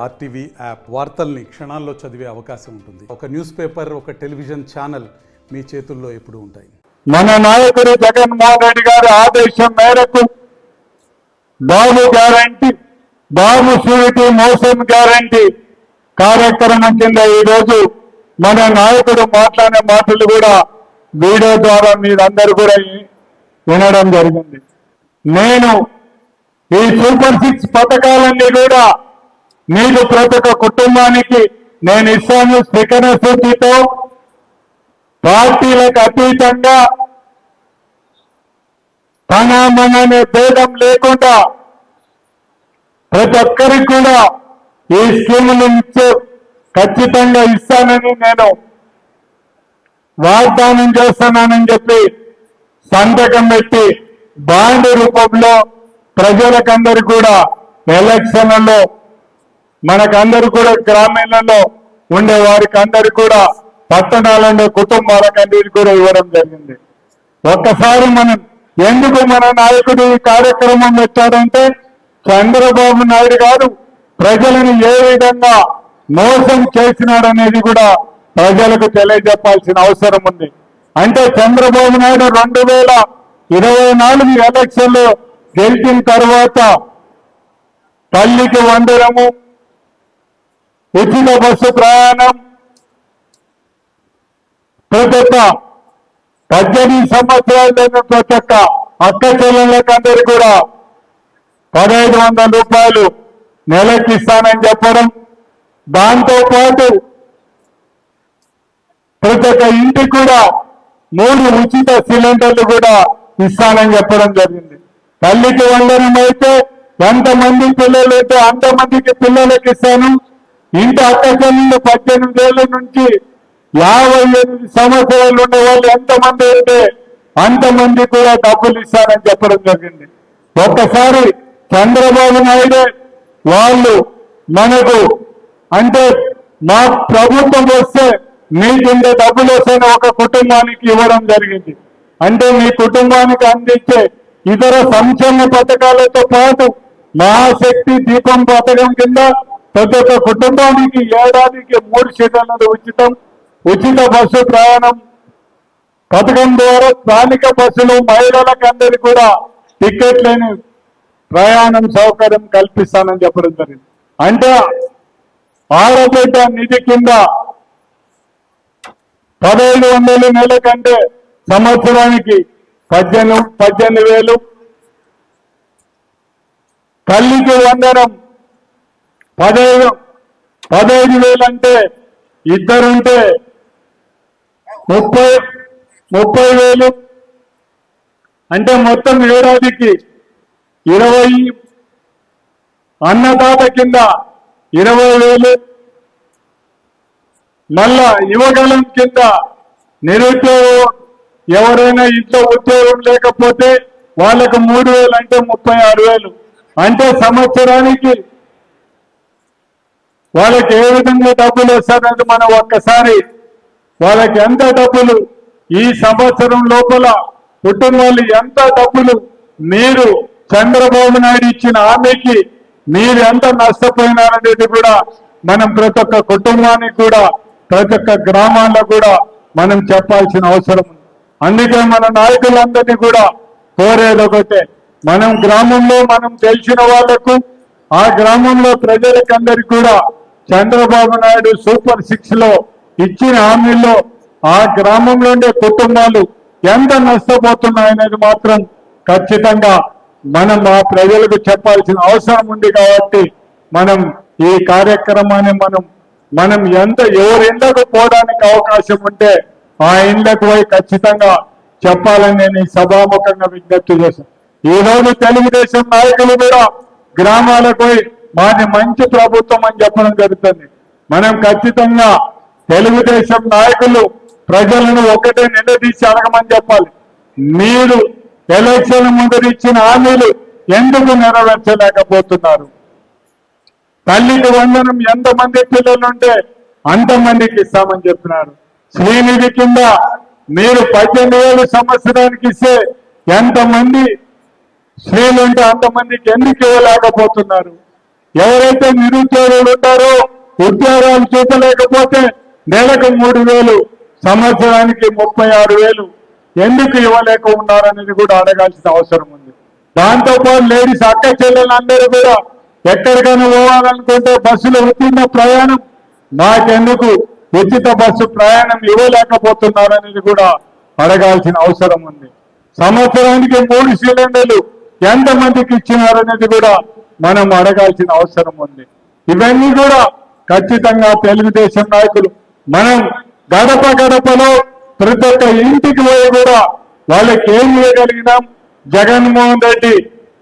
RTV app వార్తల్ని క్షణాల్లో చదివే అవకాశం ఉంటుంది. ఒక న్యూస్ పేపర్, ఒక టెలివిజన్ ఛానల్ మీ చేతుల్లో ఎప్పుడూ ఉంటాయి. మన నాయకుడు జగన్మోహన్ రెడ్డి గారి ఆదేశం మేరకు బాబు గ్యారంటీ, బాబు షూరిటీ, మోసం గ్యారంటీ కార్యక్రమం కింద ఈరోజు మన నాయకుడు మాట్లాడే మాటలు కూడా వీడియో ద్వారా మీరందరూ కూడా వినడం జరిగింది. నేను ఈ సూపర్ 6 పథకాలన్నీ కూడా మీకు ప్రతి ఒక్క కుటుంబానికి నేను ఇస్తాను. స్వీకరణ సూచితో పార్టీలకు అతీతంగా తన మననే భేదం లేకుండా ప్రతి ఒక్కరికి కూడా ఈ స్కీములు ఖచ్చితంగా ఇస్తానని నేను వాగ్దానం చేస్తున్నానని చెప్పి సంతకం పెట్టి బాండ్ రూపంలో ప్రజలకందరూ కూడా ఎలక్షన్లలో మనకందరూ కూడా గ్రామీణంలో ఉండే వారికి అందరు కూడా పట్టణాలలో కుటుంబాలకందరికీ కూడా ఇవ్వడం జరిగింది. ఒక్కసారి మనం ఎందుకు మన నాయకుడు ఈ కార్యక్రమం పెట్టాడంటే చంద్రబాబు నాయుడు గారు ప్రజలను ఏ విధంగా మోసం చేసినాడనేది కూడా ప్రజలకు తెలియజెప్పాల్సిన అవసరం ఉంది. అంటే చంద్రబాబు నాయుడు 2024 ఎలక్షన్లో గెలిచిన తర్వాత తల్లికి వందనము, ఉచిత బస్సు ప్రయాణం, ప్రతి ఒక్క 18 సంవత్సరాలు ప్రతి ఒక్క అక్క చెల్లెళ్ళకందరూ కూడా 1500 రూపాయలు నెలకి ఇస్తానని చెప్పడం, దాంతోపాటు ప్రతి ఒక్క ఇంటికి కూడా 3 ఉచిత సిలిండర్లు కూడా ఇస్తానని చెప్పడం జరిగింది. తల్లికి వందనం అయితే ఎంతమంది పిల్లలు అయితే అంతమందికి పిల్లలకి ఇస్తాను. ఇంటి అక్క చెల్లెళ్ళు 18 ఏళ్ళ నుంచి 58 సంవత్సరాలు ఉండే వాళ్ళు ఎంతమంది అయితే అంతమంది కూడా డబ్బులు ఇస్తారని చెప్పడం జరిగింది. ఒక్కసారి చంద్రబాబు నాయుడే వాళ్ళు మనకు అంటే మా ప్రభుత్వం వస్తే మీకింత డబ్బులు వస్తాయని ఒక కుటుంబానికి ఇవ్వడం జరిగింది. అంటే మీ కుటుంబానికి అందించే ఇతర సంక్షేమ పథకాలతో పాటు మహాశక్తి దీపం పథకం కింద ప్రతి ఒక్క కుటుంబానికి ఏడాదికి 3 సిలిండర్లు ఉచితం, ఉచిత బస్సు ప్రయాణం పథకం ద్వారా స్థానిక బస్సులు మహిళలకు అందరికీ కూడా టికెట్ లేని ప్రయాణం సౌకర్యం కల్పిస్తానని చెప్పడం జరిగింది. అంటే ఆడబిడ్డ నిధి కింద 1500 నెల కంటే సంవత్సరానికి 18,000, తల్లికి వందనం 15,000 అంటే ఇద్దరుంటే 30,000 అంటే మొత్తం ఏడాదికి 20, అన్నదాత కింద 20,000, మళ్ళా యువగలం కింద నిరుద్యోగం ఎవరైనా ఇంట్లో ఉద్యోగం లేకపోతే వాళ్ళకు 3,000 అంటే 36,000. అంటే సంవత్సరానికి వాళ్ళకి ఏ విధంగా డబ్బులు వస్తారంటే మనం ఒక్కసారి వాళ్ళకి ఎంత డబ్బులు ఈ సంవత్సరం లోపల కుటుంబాలు ఎంత డబ్బులు మీరు చంద్రబాబు నాయుడు ఇచ్చిన హామీకి మీరు ఎంత నష్టపోయినారనేది కూడా మనం ప్రతి ఒక్క కుటుంబానికి కూడా ప్రతి ఒక్క గ్రామాల్లో కూడా మనం చెప్పాల్సిన అవసరం ఉంది. అందుకే మన నాయకులందరినీ కూడా కోరేది ఒకటే, మనం గ్రామంలో మనం తెలిసిన వాళ్లకు ఆ గ్రామంలో ప్రజలకందరికీ కూడా చంద్రబాబు నాయుడు సూపర్ 6 లో ఇచ్చిన హామీల్లో ఆ గ్రామంలో ఉండే కుటుంబాలు ఎంత నష్టపోతున్నాయనేది మాత్రం ఖచ్చితంగా మనం ఆ ప్రజలకు చెప్పాల్సిన అవసరం ఉంది. కాబట్టి మనం ఈ కార్యక్రమాన్ని మనం ఎంత ఎవరి ఇళ్లకు పోవడానికి అవకాశం ఉంటే ఆ ఇళ్లకు పోయి ఖచ్చితంగా చెప్పాలని నేను ఈ సభాముఖంగా విజ్ఞప్తి చేశాను. ఈ రోజు తెలుగుదేశం నాయకులు కూడా గ్రామాలకు పోయి మాది మంచి ప్రభుత్వం అని చెప్పడం జరుగుతుంది. మనం ఖచ్చితంగా తెలుగుదేశం నాయకులు ప్రజలను ఒకటే నిలదీసి అడగమని చెప్పాలి. మీరు ఎలక్షన్ ముందు ఇచ్చిన హామీలు ఎందుకు నెరవేర్చలేకపోతున్నారు? తల్లికి వందనం ఎంతమంది పిల్లలుంటే అంతమందికి ఇస్తామని చెప్పినారు. శ్రీనిధి కింద మీరు 18,000 సంవత్సరానికి ఇస్తే ఎంతమంది స్త్రీలుంటే అంతమందికి ఎందుకు ఇవ్వలేకపోతున్నారు? ఎవరైతే నిరుద్యోగులు ఉంటారో ఉద్యోగాలు చూపలేకపోతే నెలకు 3,000, సంవత్సరానికి 36,000 ఎందుకు ఇవ్వలేక ఉన్నారనేది కూడా అడగాల్సిన అవసరం ఉంది. దాంతోపాటు లేడీస్ అక్క చెల్లెలందరూ కూడా ఎక్కడికైనా పోవాలనుకుంటే బస్సులో ఉచిత ప్రయాణం, మాకెందుకు ఉచిత బస్సు ప్రయాణం ఇవ్వలేకపోతున్నారనేది కూడా అడగాల్సిన అవసరం ఉంది. సంవత్సరానికి 3 సిలిండర్లు ఎంతమందికి ఇచ్చినారనేది కూడా మనం అడగాల్సిన అవసరం ఉంది. ఇవన్నీ కూడా ఖచ్చితంగా తెలుగుదేశం నాయకులు మనం గడప గడపలో ప్రతి ఒక్క ఇంటికి పోయి కూడా వాళ్ళకి ఏం చేయగలిగినాం, జగన్మోహన్ రెడ్డి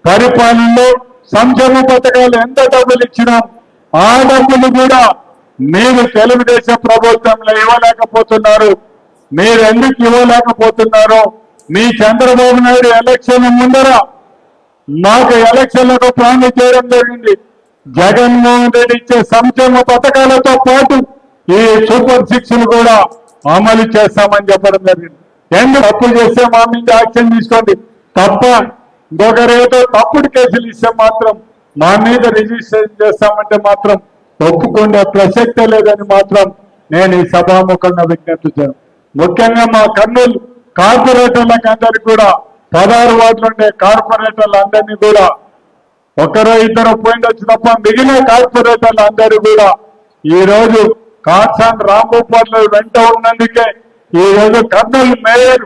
పరిపాలనలో సంక్షేమ పథకాలు ఎంత డబ్బులు ఇచ్చినాం, ఆ డబ్బులు కూడా మీరు తెలుగుదేశం ప్రభుత్వంలో ఇవ్వలేకపోతున్నారు. మీరు ఎందుకు ఇవ్వలేకపోతున్నారో మీ చంద్రబాబు నాయుడు ఎలక్షన్ ముందర మాకు ఎలక్షన్లకు ప్రామిస్ చేయడం జరిగింది. జగన్మోహన్ రెడ్డి ఇచ్చే సంక్షేమ పథకాలతో పాటు ఈ సూపర్ 6 కూడా అమలు చేస్తామని చెప్పడం జరిగింది. ఎందుకు తప్పులు చేస్తే మా మీద యాక్షన్ తీసుకోండి తప్ప ఇంకొకరేదో తప్పుడు కేసులు ఇస్తే మాత్రం మా మీద రిజిస్ట్రేషన్ చేస్తామంటే మాత్రం ఒప్పుకునే ప్రసక్తే లేదని మాత్రం నేను ఈ సభాముఖంగా విజ్ఞప్తి చేయను. ముఖ్యంగా మా కర్నూలు కార్పొరేటర్లకు అందరికీ కూడా 16 వార్డులు ఉండే కార్పొరేటర్లు అందరినీ కూడా ఒకరో ఇద్దరు పోయిండొచ్చు తప్ప మిగిలిన కార్పొరేటర్లు అందరూ కూడా ఈ రోజు కాట్సాన్ రాంభూపాల్ వెంట ఉన్నందుకే ఈ రోజు కర్నూలు మేయర్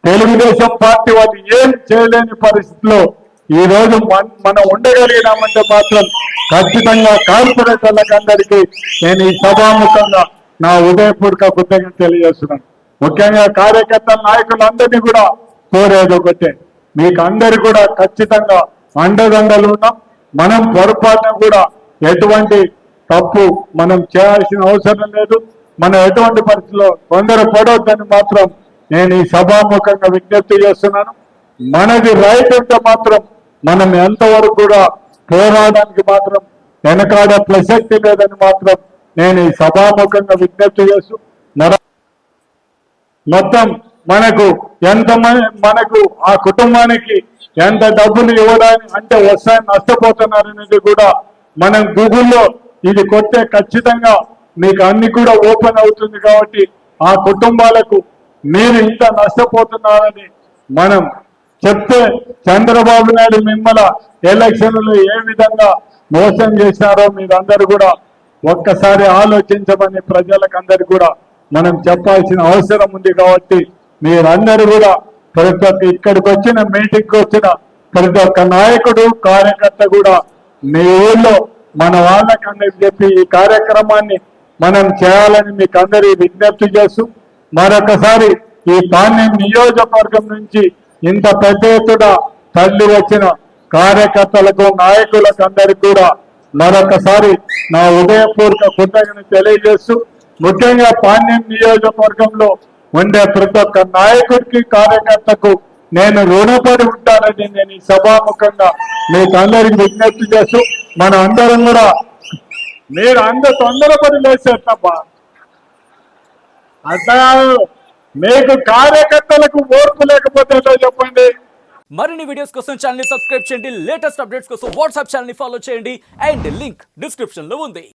తెలుగుదేశం పార్టీ వాళ్ళు ఏం చేయలేని పరిస్థితిలో ఈ రోజు మనం ఉండగలిగినామంటే మాత్రం ఖచ్చితంగా కార్పొరేటర్లకు అందరికీ నేను ఈ సభాముఖంగా నా ఉదయపూర్వక కృతజ్ఞతలు తెలియజేస్తున్నాను. ముఖ్యంగా కార్యకర్తల నాయకులందరినీ కూడా కోరేది ఒకటే, మీకు అందరు కూడా ఖచ్చితంగా అండదండలు ఉన్నాం. మనం పొరపాటున కూడా ఎటువంటి తప్పు మనం చేయాల్సిన అవసరం లేదు. మనం ఎటువంటి పరిస్థితుల్లో తొందరపడొద్దని మాత్రం నేను ఈ సభాముఖంగా విజ్ఞప్తి చేస్తున్నాను. మనది రైట్ ఉంటే మాత్రం మనం ఎంతవరకు కూడా పోరాడడానికి మాత్రం వెనకాడే ప్రసక్తి లేదని మాత్రం నేను ఈ సభాముఖంగా విజ్ఞప్తి చేస్తూ మొత్తం మనకు ఆ కుటుంబానికి ఎంత డబ్బులు ఇవ్వడానికి అంటే వస్తాయని నష్టపోతున్నారనేది కూడా మనం గూగుల్లో ఇది కొట్టే ఖచ్చితంగా మీకు అన్ని కూడా ఓపెన్ అవుతుంది. కాబట్టి ఆ కుటుంబాలకు మీరు ఇంత నష్టపోతున్నారని మనం చెప్తే చంద్రబాబు నాయుడు మిమ్మల్ని ఎలక్షన్లు ఏ విధంగా మోసం చేశారో మీరందరూ కూడా ఒక్కసారి ఆలోచించమని ప్రజలకు అందరు కూడా మనం చెప్పాల్సిన అవసరం ఉంది. కాబట్టి మీరందరూ కూడా ప్రతి ఒక్క ఇక్కడికి వచ్చిన మీటింగ్కి వచ్చిన ప్రతి ఒక్క నాయకుడు కార్యకర్త కూడా మీ ఊళ్ళో మన వాళ్ళకందరికి చెప్పి ఈ కార్యక్రమాన్ని మనం చేయాలని మీకు అందరి విజ్ఞప్తి చేస్తూ మరొకసారి ఈ పాణ్యం నియోజకవర్గం నుంచి ఇంత పెద్ద ఎత్తున తల్లి వచ్చిన కార్యకర్తలకు నాయకులకు అందరికి కూడా మరొకసారి నా ఉదయపూర్వక కృతజ్ఞతలు తెలియజేస్తూ ముఖ్యంగా పాణ్యం నియోజకవర్గంలో ఉండే ప్రతి ఒక్క నాయకుడికి కార్యకర్తకు నేను రుణపడి ఉంటానని నేను ఈ సభాముఖంగా మీకు అందరికి విజ్ఞప్తి చేస్తూ మనం అందరం కూడా మీరు తొందరపడి లేసేటబ్బా అట్లా మీకు కార్యకర్తలకు ఓర్పు లేకపోతే ఏంటో చెప్పండి. మరిన్ని వీడియోస్ కోసం ఛానల్ ని సబ్స్క్రైబ్ చేయండి, లేటెస్ట్ అప్డేట్స్ కోసం వాట్సాప్ ఛానల్ ని ఫాలో చేయండి అండ్ లింక్ డిస్క్రిప్షన్ లో ఉంది.